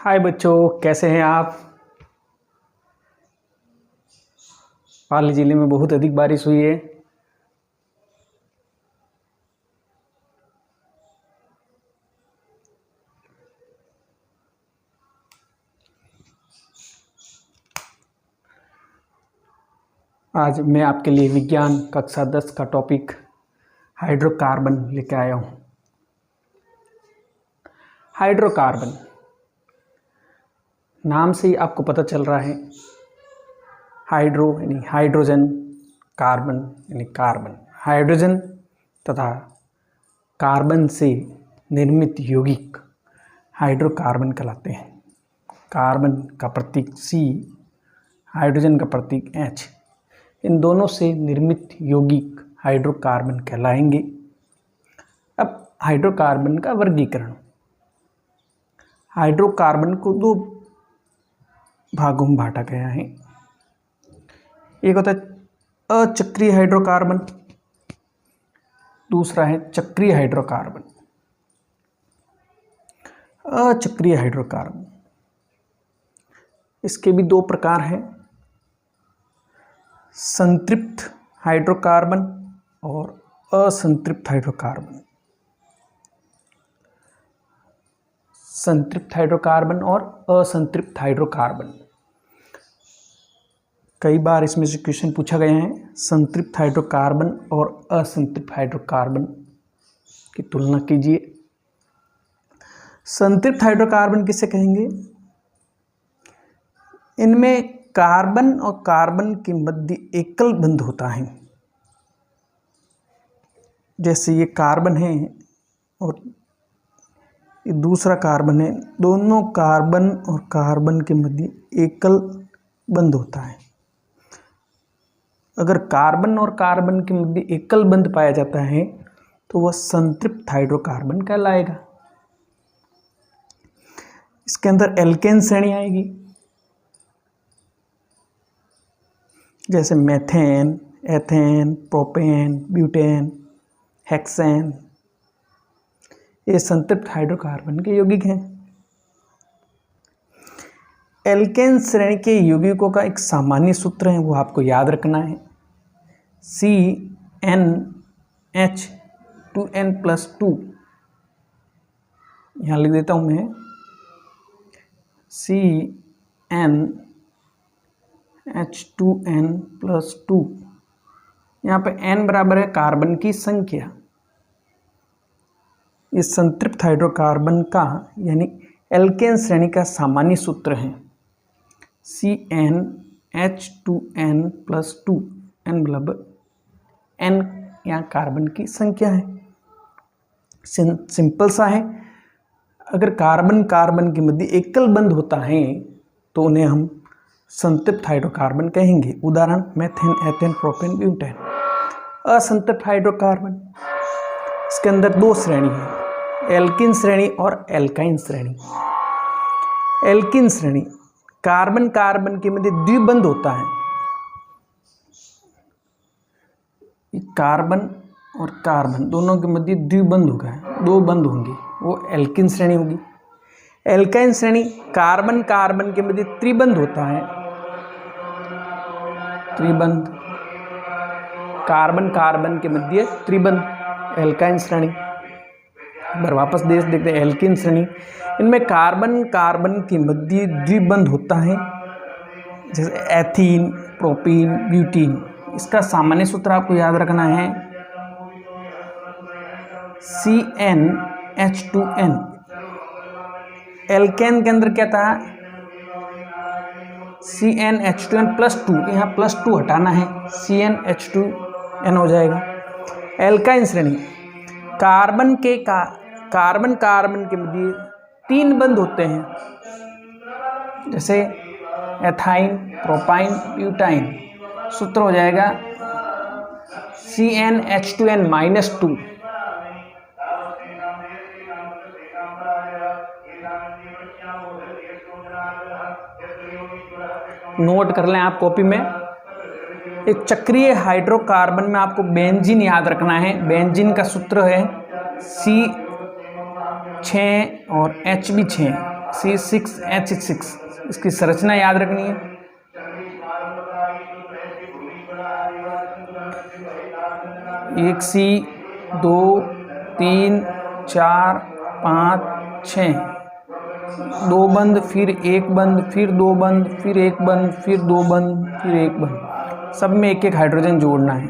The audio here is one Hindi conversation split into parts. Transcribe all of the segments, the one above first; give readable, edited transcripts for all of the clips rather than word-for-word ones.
हाय बच्चों, कैसे हैं आप। पाली जिले में बहुत अधिक बारिश हुई है। आज मैं आपके लिए विज्ञान कक्षा 10 का टॉपिक हाइड्रोकार्बन लेके आया हूँ। हाइड्रोकार्बन नाम से ही आपको पता चल रहा है, हाइड्रो यानी हाइड्रोजन, कार्बन यानी कार्बन। हाइड्रोजन तथा कार्बन से निर्मित यौगिक हाइड्रोकार्बन कहलाते हैं। कार्बन का प्रतीक C, हाइड्रोजन का प्रतीक H, इन दोनों से निर्मित यौगिक हाइड्रोकार्बन कहलाएंगे। अब हाइड्रोकार्बन का वर्गीकरण। हाइड्रोकार्बन को दो भागों में बांटा गया है। एक होता है अचक्रीय हाइड्रोकार्बन, दूसरा है चक्रीय हाइड्रोकार्बन। अचक्रीय हाइड्रोकार्बन, इसके भी दो प्रकार हैं, संतृप्त हाइड्रोकार्बन और असंतृप्त हाइड्रोकार्बन। संतृप्त हाइड्रोकार्बन और असंतृप्त हाइड्रोकार्बन, कई बार इसमें से क्वेश्चन पूछा गया है। संतृप्त हाइड्रोकार्बन और असंतृप्त हाइड्रोकार्बन की तुलना कीजिए। संतृप्त हाइड्रोकार्बन किसे कहेंगे? इनमें कार्बन और कार्बन के मध्य एकल बंध होता है। जैसे ये कार्बन है और ये दूसरा कार्बन है, दोनों कार्बन और कार्बन के मध्य एकल बंध होता है। अगर कार्बन और कार्बन के मध्य एकल बंध पाया जाता है तो वह संतृप्त हाइड्रोकार्बन कहलाएगा। इसके अंदर एल्केन श्रेणी आएगी, जैसे methane, ethane, propane, butane, hexane. ये संतृप्त हाइड्रोकार्बन के यौगिक हैं। एल्केन श्रेणी के यौगिकों का एक सामान्य सूत्र है, वो आपको याद रखना है। CnH2n+2, यहाँ लिख देता हूँ मैं, CnH2n+2। यहाँ पे n बराबर है कार्बन की संख्या। इस संतृप्त हाइड्रोकार्बन का यानी एल्केन श्रेणी का सामान्य सूत्र है CnH2n+2। n बराबर n यहाँ कार्बन की संख्या है। सिंपल सा है। अगर कार्बन कार्बन के मध्य एकल बंध होता है तो उन्हें हम संतृप्त हाइड्रोकार्बन कहेंगे। उदाहरण मेथेन, एथेन, प्रोपेन, ब्यूटेन। असंतृप्त हाइड्रोकार्बन, इसके अंदर दो श्रेणी है, एल्किन श्रेणी और एल्काइन श्रेणी। एल्किन श्रेणी, कार्बन कार्बन के मध्य द्विबंध होता है। कार्बन और कार्बन दोनों के मध्य द्विबंध होगा, दो बंध होंगे, वो एल्किन श्रेणी होगी। एल्काइन श्रेणी, कार्बन कार्बन के मध्य त्रिबंध होता है, त्रिबंध, कार्बन कार्बन के मध्य त्रिबंध, एल्काइन श्रेणी। बार वापस देखते हैं एल्किन श्रेणी, इनमें कार्बन कार्बन के मध्य द्विबंध होता है, जैसे एथीन, प्रोपीन, ब्यूटीन। इसका सामान्य सूत्र आपको याद रखना है CnH2n। एल्केन के अंदर क्या था? CnH2n+2, यहाँ +2 हटाना है, CnH2n हो जाएगा। एल्काइन श्रेणी, कार्बन कार्बन के मध्य तीन बंध होते हैं, जैसे एथाइन, प्रोपाइन, ब्यूटाइन। सूत्र हो जाएगा CnH2n-2। नोट कर लें आप कॉपी में। एक चक्रीय हाइड्रोकार्बन में आपको बेंजीन याद रखना है। बेंजीन का सूत्र है C6 और H भी 6। C6H6, इसकी संरचना याद रखनी है। एक C, 2, 3, 4, 5, 6, 2 बंद, फिर 1 बंद, फिर 2 बंद, फिर 1 बंद, फिर 2 बंद, फिर 1 बंद, सब में एक एक हाइड्रोजन जोड़ना है।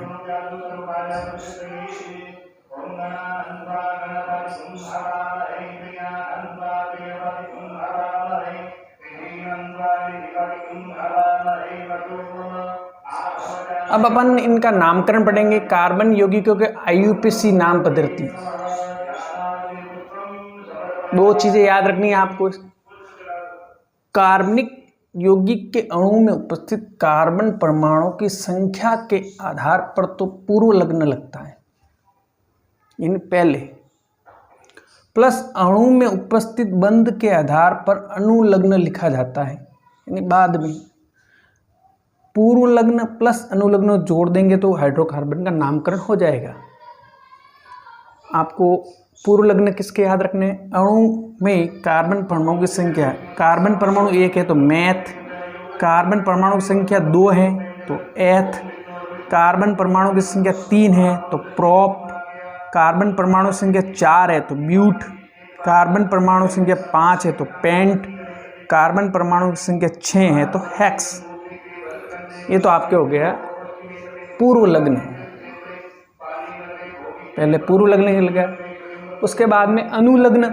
अब अपन इनका नामकरण पढ़ेंगे। कार्बन यौगिकों के IUPAC नाम पद्धति। 2 चीजें याद रखनी है आपको। कार्बनिक यौगिक के अणु में उपस्थित कार्बन परमाणु की संख्या के आधार पर तो पूर्व लग्न लगता है, इन पहले, प्लस अणु में उपस्थित बंध के आधार पर अनुलग्न लिखा जाता है, यानी बाद में। पूर्व लग्न प्लस अनुलग्न जोड़ देंगे तो हाइड्रोकार्बन का नामकरण हो जाएगा। आपको पूर्व लग्न किसके याद रखने हैं? अणु में कार्बन परमाणु की संख्या, कार्बन परमाणु 1 है तो मैथ, कार्बन परमाणु की संख्या 2 है तो एथ, कार्बन परमाणु की संख्या 3 है तो प्रोप, कार्बन परमाणु संख्या 4 है तो ब्यूट, कार्बन परमाणु संख्या 5 है तो पेंट, कार्बन परमाणु की संख्या 6 है तो हेक्स। ये तो आपके हो गया पूर्व लग्न। पहले पूर्व लग्न हिल गया, उसके बाद में अनुलग्न।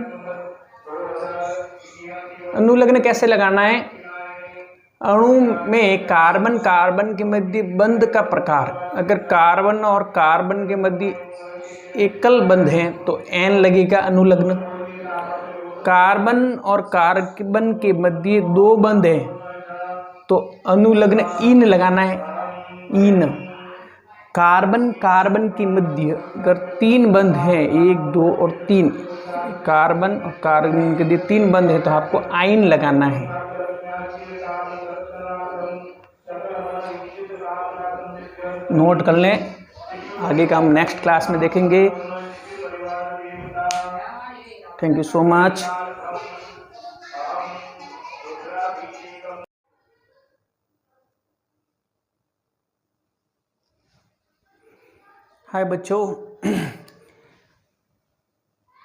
अनुलग्न कैसे लगाना है? अणु में कार्बन कार्बन के मध्य बंध का प्रकार, अगर कार्बन और कार्बन के मध्य एकल बंध है तो एन लगेगा अनुलग्न। कार्बन और कार्बन के मध्य 2 बंध है तो अनुलग्न इन लगाना है, इन। कार्बन कार्बन के मध्य अगर 3 बंध है, 1, 2 और 3, कार्बन और कार्बन के लिए 3 बंध है तो आपको आइन लगाना है। नोट कर लें, आगे का हम नेक्स्ट क्लास में देखेंगे। Thank you so much. Hi बच्चों,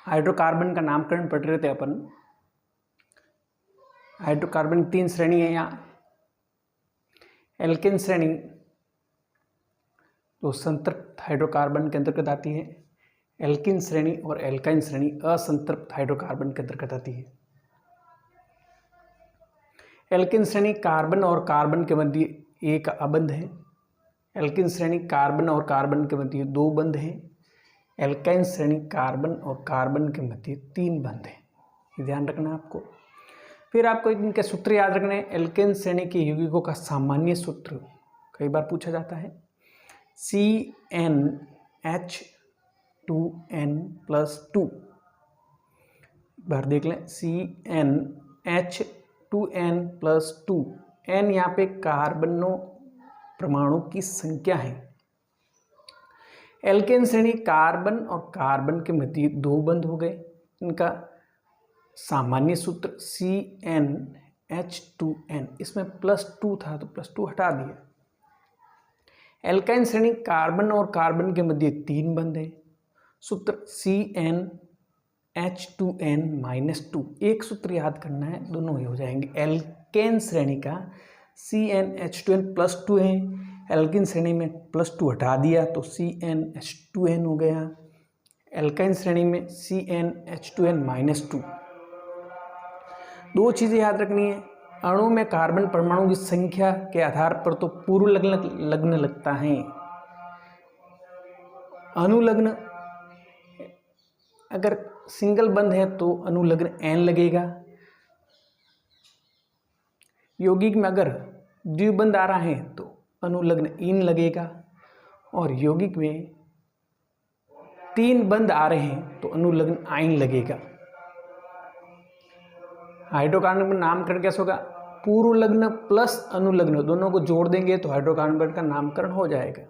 हाइड्रोकार्बन का नामकरण पढ़ रहे थे अपन। हाइड्रोकार्बन 3 श्रेणी है यहाँ। एल्केन श्रेणी जो संतृप्त हाइड्रोकार्बन के अंतर्गत आती है, एल्कीन श्रेणी और एल्काइन श्रेणी असंतृप्त हाइड्रोकार्बन के अंतर्गत आती है। एल्कीन श्रेणी कार्बन और कार्बन के मध्य एक अबंध है। एल्कीन श्रेणी कार्बन और कार्बन के मध्य 2 बंध हैं। एल्काइन श्रेणी कार्बन और कार्बन के मध्य 3 बंध हैं। ये ध्यान रखना है आपको। फिर आपको इनके सूत्र याद रखने हैं। एल्केन श्रेणी के यौगिकों का सामान्य सूत्र कई बार पूछा जाता है, CnH2n+2। बार देख लें, CnH2n+2। n यहाँ पे कार्बनों परमाणु की संख्या है। एल्केन श्रेणी कार्बन और कार्बन के मध्य 2 बंध हो गए। इनका सामान्य सूत्र CnH2n, इसमें +2 था तो +2 हटा दिया। एल्काइन श्रेणी कार्बन और कार्बन के मध्य 3 बंध है। सूत्र CnH2n-2। एक सूत्र याद करना है, दोनों ही हो जाएंगे। एल्केन श्रेणी का CnH2n+2 है, एल्कीन श्रेणी में +2 हटा दिया तो CnH2n हो गया। एल्काइन श्रेणी में CnH2n-2। 2 चीज़ें याद रखनी है। अणु में कार्बन परमाणु की संख्या के आधार पर तो पूर्व लग्न लगता है। अनुलग्न अगर सिंगल बंध है तो अनुलग्न एन लगेगा। यौगिक में अगर द्विबंध आ रहा है तो अनुलग्न इन लगेगा, और यौगिक में 3 बंध आ रहे हैं तो अनुलग्न आइन लगेगा। हाइड्रोकार्बन का नामकरण कैसे होगा? पूर्व लग्न प्लस अनुलग्न दोनों को जोड़ देंगे तो हाइड्रोकार्बन का नामकरण हो जाएगा।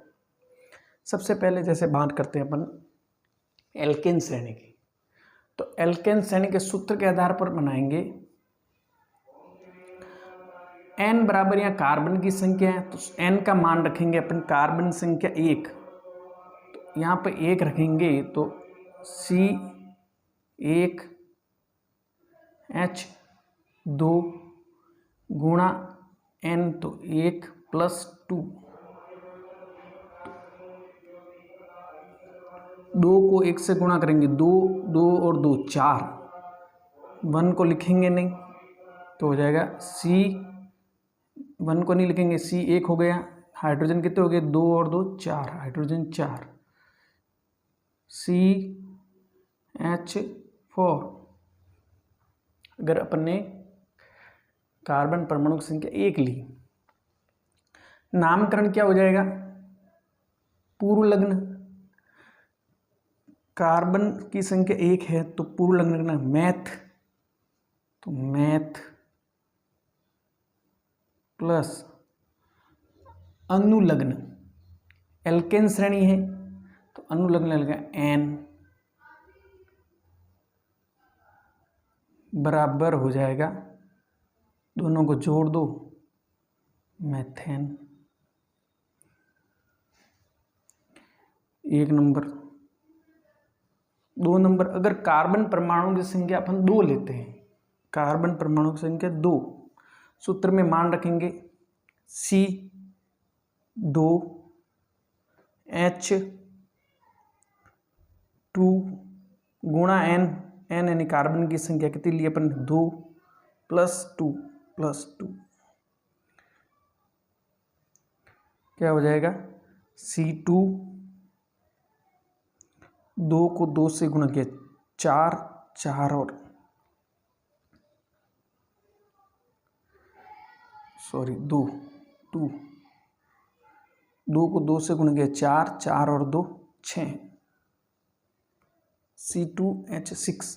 सबसे पहले जैसे बात करते हैं अपन एल्केन श्रेणी की, तो एल्केन श्रेणी के सूत्र के आधार पर बनाएंगे n बराबर यहाँ कार्बन की संख्या है तो n का मान रखेंगे अपन कार्बन संख्या 1, तो यहाँ पे 1 रखेंगे तो C1H2 गुणा n तो 1 प्लस 2, 2 को 1 से गुणा करेंगे 2, 2 और 2 4, 1 को लिखेंगे नहीं तो हो जाएगा C1 को नहीं लिखेंगे, C1 हो गया, हाइड्रोजन कितने हो गए 2 और 2 4, हाइड्रोजन 4, CH4। अगर अपन ने कार्बन परमाणु की संख्या 1 ली, नामकरण क्या हो जाएगा, पूर्व लग्न। कार्बन की संख्या 1 है तो पूर्व लग्न करना मैथ, तो मैथ प्लस अनुलग्न, एल्केन श्रेणी है तो अनुलग्न लगेगा एन बराबर हो जाएगा, दोनों को जोड़ दो मैथेन। 1 नंबर। 2 नंबर, अगर कार्बन परमाणु की संख्या अपन 2 लेते हैं, कार्बन परमाणु की संख्या 2, सूत्र में मान रखेंगे C2H2 गुणा n, n यानी कार्बन की संख्या कितनी ली अपन 2 प्लस 2 क्या हो जाएगा C2, 2 को 2 से गुणा किया 4, 4 और 2 को 2 से गुणा किया 4, 4 और 2 6, C2H6।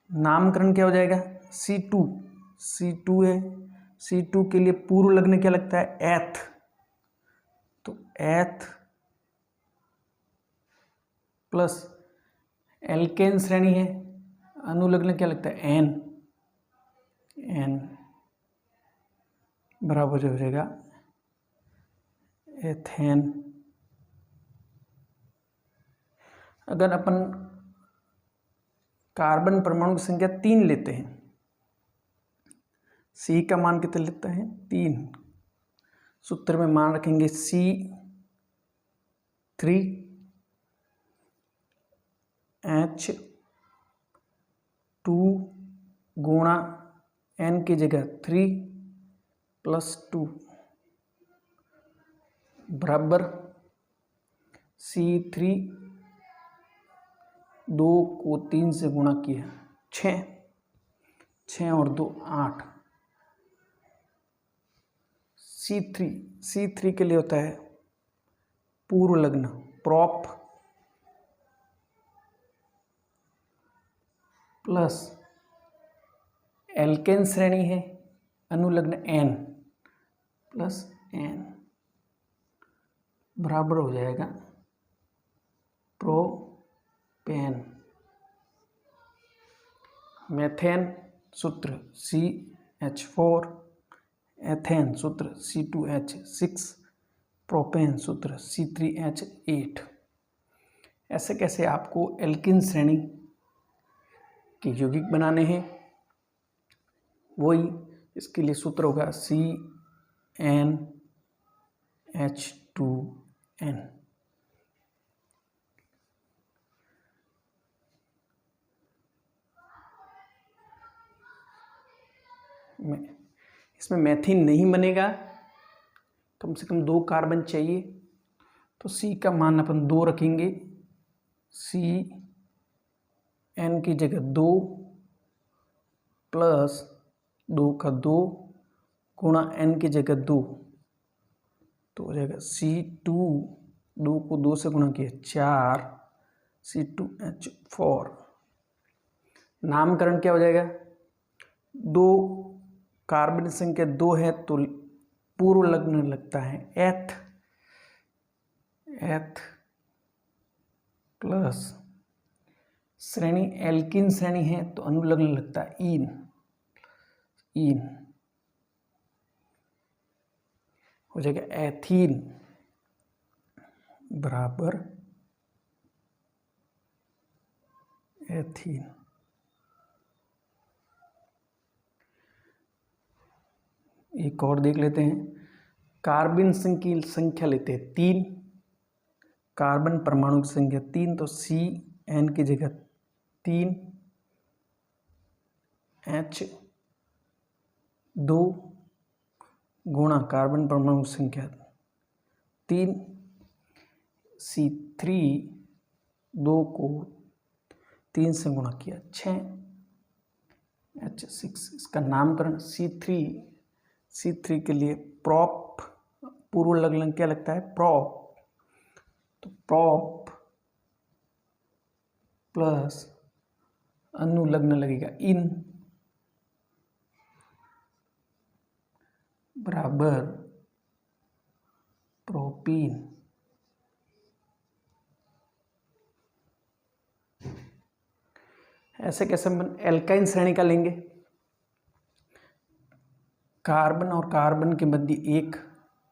नामकरण क्या हो जाएगा C2 है, C2 के लिए पूर्व लग्न क्या लगता है एथ, तो एथ प्लस एल्केन श्रेणी है, अनुलग्न क्या लगता है एन, बराबर हो जाएगा एथेन। अगर अपन कार्बन परमाणु की संख्या 3 लेते हैं, C का मान कितना लेते हैं 3, सूत्र में मान रखेंगे C3H2 गुणा n की जगह 3 प्लस 2 बराबर C3, 2 को 3 से गुणा किया 6, 6 और 2 8, C3 के लिए होता है पूर्व लग्न प्रॉप प्लस एल्केन श्रेणी है, अनुलग्न एन प्लस एन बराबर हो जाएगा प्रोपेन। मेथेन सूत्र CH4, एथेन सूत्र C2H6, प्रोपेन सूत्र C3H8। ऐसे कैसे आपको एल्किन श्रेणी के यौगिक बनाने हैं, वही इसके लिए सूत्र होगा CnH2n। इसमें मैथिन नहीं बनेगा, कम से कम 2 कार्बन चाहिए, तो C का मान अपन 2 रखेंगे, Cn की जगह 2 प्लस 2 का 2 गुणा n की जगह 2, तो हो जाएगा C2, 2 को 2 से गुणा किया 4, C2H4। नामकरण क्या हो जाएगा, 2 कार्बन संख्या 2 है तो पूर्व लग्न लगता है एथ प्लस श्रेणी एल्किन श्रेणी है तो अनुलग्न लगता है इन। हो जाएगा एथीन बराबर एथीन। एक और देख लेते हैं, कार्बन की संख्या लेते हैं 3, कार्बन परमाणु की संख्या 3, तो CN की जगह 3 H2 गुणा कार्बन परमाणु की संख्या 3 C3, 2 को 3 से गुणा किया 6 H6। इसका नामकरण C3 के लिए प्रॉप, पूर्व लग्न क्या लगता है प्रॉप, तो प्रॉप प्लस अनुलग्न लगेगा इन बराबर प्रोपीन। ऐसे कैसे हम एल्काइन श्रेणी का लेंगे, कार्बन और कार्बन के मध्य एक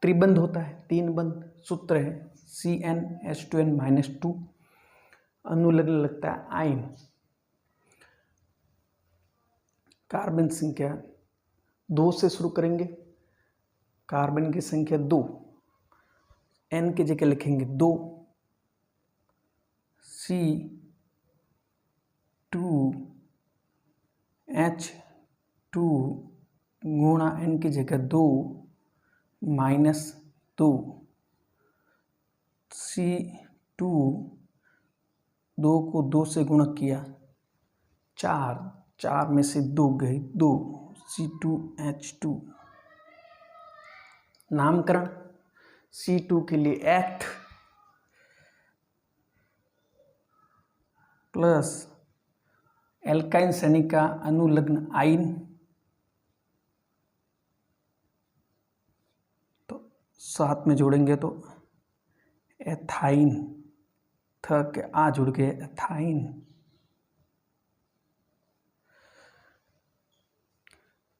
त्रिबंध होता है, 3 बंध, सूत्र है CnH2n-2, अनुलग्न लगता है आइन। कार्बन संख्या 2 से शुरू करेंगे, कार्बन की संख्या 2, N की जगह लिखेंगे 2, C2H2 गुणा N की जगह 2 -2, C2, 2 को 2 से गुणा किया 4 में से 2 गए 2, C2H2। नामकरण C2 के लिए एथ प्लस एल्काइन श्रेणी का अनुलग्न आइन, तो साथ में जोड़ेंगे तो एथाइन, थ के आ जुड़ गए एथाइन।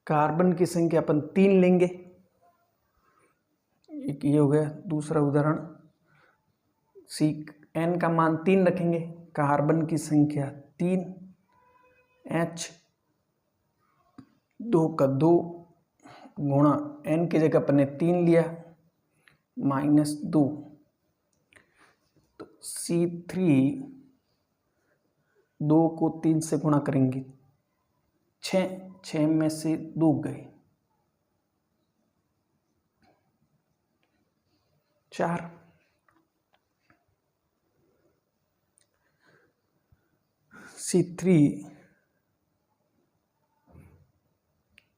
कार्बन की संख्या अपन 3 लेंगे, एक ये हो गया। दूसरा उदाहरण, CN का मान 3 रखेंगे, कार्बन की संख्या 3, H2 का 2 गुणा N की जगह अपन ने 3 लिया -2, तो C3, 2 को 3 से गुणा करेंगे 6 में से 2 गए 4, C3,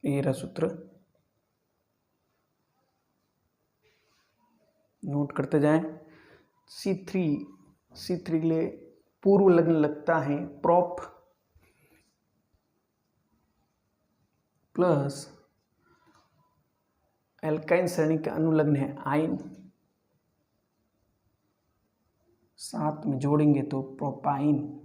ये रहा सूत्र, नोट करते जाएं। C3 के लिए पूर्व लग्न लगता है प्रॉप प्लस एल्काइन श्रेणी का अनुलग्न है आइन, साथ में जोड़ेंगे तो प्रोपाइन।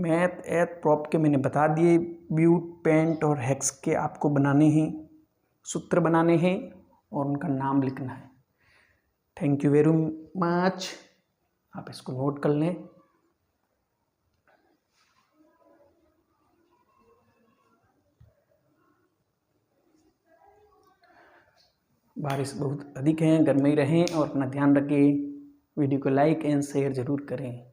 मैथ एथ प्रॉप के मैंने बता दिए, ब्यूट, पेंट और हेक्स के आपको बनाने हैं, सूत्र बनाने हैं और उनका नाम लिखना है। थैंक यू वेरी मच, आप इसको नोट कर लें। बारिश बहुत अधिक है, घर में ही रहें और अपना ध्यान रखें। वीडियो को लाइक एंड शेयर जरूर करें।